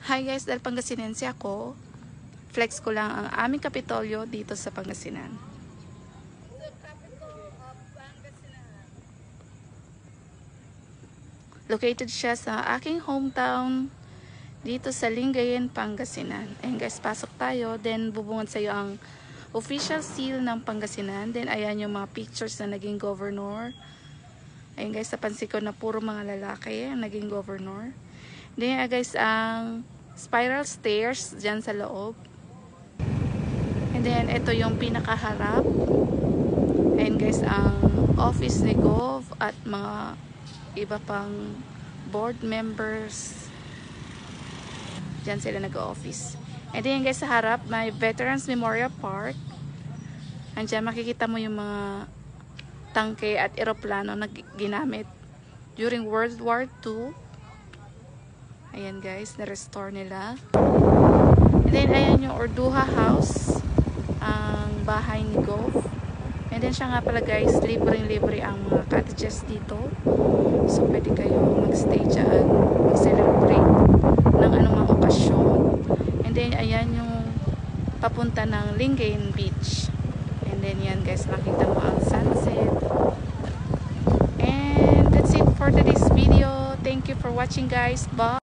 Hi guys, dahil Pangasinense ako, flex ko lang ang aming Kapitolyo dito sa Pangasinan. Located siya sa aking hometown dito sa Lingayen, Pangasinan. Ayun guys, pasok tayo. Then bubungad sa iyo ang official seal ng Pangasinan. Then ayan yung mga pictures na naging governor. Ayun guys, napansin ko na puro mga lalaki ang naging governor. Then guys, ang spiral stairs dyan sa loob. And then ito yung pinakaharap. Ayun guys, ang office ni Gov at mga iba pang board members. Dyan sila nag-office. And then guys, sa harap may Veterans Memorial Park. Andiyan makikita mo yung mga tangke at eroplano na ginamit during World War II. Ayan guys, na-restore nila. And then ayan yung Orduha House, ang bahay ni Gov. And then siya nga pala guys, libreng-libre ang mga cottages dito. So pwede kayo mag-stay dyan, mag-celebrate ng anumang okasyon. And then ayan yung papunta ng Lingayen Beach. And then yan guys, makita mo ang sunset. And that's it for today's video. Thank you for watching guys. Bye!